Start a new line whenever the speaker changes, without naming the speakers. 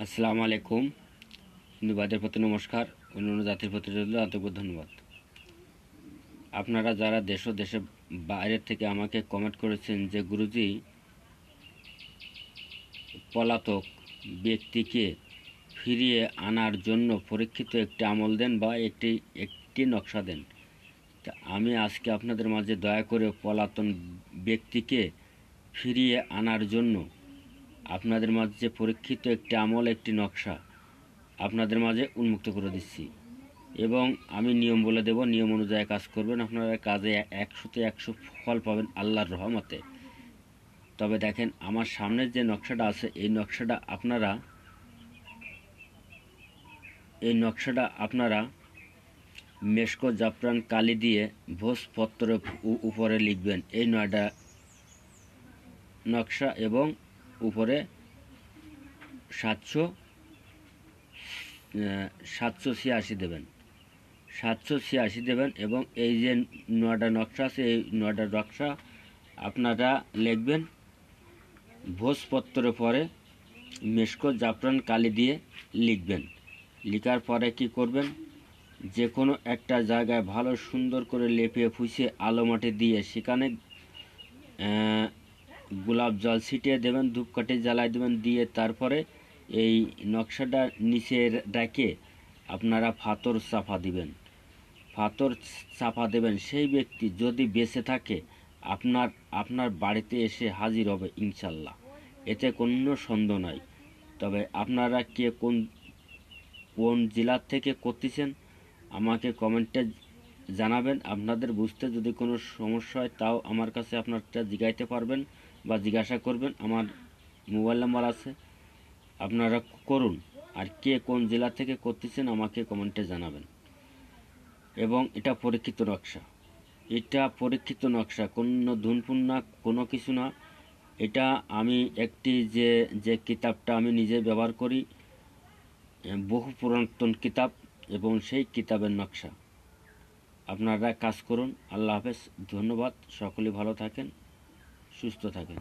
আসসালামু আলাইকুম। হিন্দুবাদের প্রতি নমস্কার, অন্যান্য জাতির প্রতি রইল আন্তরিক ধন্যবাদ। আপনারা যারা দেশ ও দেশের বাইরের থেকে আমাকে কমেন্ট করেছেন যে গুরুজি, পলাতক ব্যক্তিকে ফিরিয়ে আনার জন্য পরীক্ষিত একটি আমল দেন বা একটি নকশা দেন। তা আমি আজকে আপনাদের মাঝে দয়া করে পলাতন ব্যক্তিকে ফিরিয়ে আনার জন্য আপনাদের মাঝে পরীক্ষিত একটি আমল, একটি নকশা আপনাদের মাঝে উন্মুক্ত করে দিচ্ছি এবং আমি নিয়ম বলে দেব। নিয়ম অনুযায়ী কাজ করবেন, আপনারা কাজে 100তে 100 ফল পাবেন আল্লাহর রহমতে। তবে দেখেন, আমার সামনের যে নকশাটা আছে এই নকশাটা মেশকো জাফরান কালি দিয়ে ভোজপত্রের উপরে লিখবেন এই 9টা নকশা এবং উপরে 786 দেবেন, 786 দেবেন এবং এই যে 9টা নকশা আছে এই 9টা নকশা আপনারা লিখবেন ভোজপত্রের পরে মেশকো জাফরান কালি দিয়ে লিখবেন। লিখার পরে কি করবেন, যে কোনো একটা জায়গায় ভালো সুন্দর করে লেপে ফুঁসে আলো মাটি দিয়ে সেখানে গোলাপ জল ছিটিয়ে দেবেন, ধূপকাঠি জ্বালাই দেবেন, দিয়ে তারপরে এই নকশাটা নিচে রেখে আপনারা পাথর চাপা দেবেন। সেই ব্যক্তি যদি বেঁচে থাকে আপনার বাড়িতে এসে হাজির হবে ইনশাল্লাহ, এতে কোনো সন্দেহ নাই। তবে আপনারা কে কোন জেলার থেকে করতেছেন আমাকে কমেন্টে জানাবেন। আপনাদের বুঝতে যদি কোনো সমস্যা হয় তাও আমার কাছে আপনারা জিজ্ঞাসা পারবেন বা জিজ্ঞাসা করবেন, আমার মোবাইল নাম্বার আছে, আপনারা করুন। আর কে কোন জেলা থেকে করতেছেন আমাকে কমেন্টে জানাবেন। এবং এটা পরীক্ষিত নকশা, কোনো ধুনপুন না, কোনো কিছু না। এটা আমি একটি যে কিতাবটা আমি নিজে ব্যবহার করি, বহু পুরাতন কিতাব, এবং সেই কিতাবের নকশা। আপনারা কাজ করুন। আল্লাহ হাফেজ, ধন্যবাদ। সকলে ভালো থাকেন, সুস্থ থাকেন।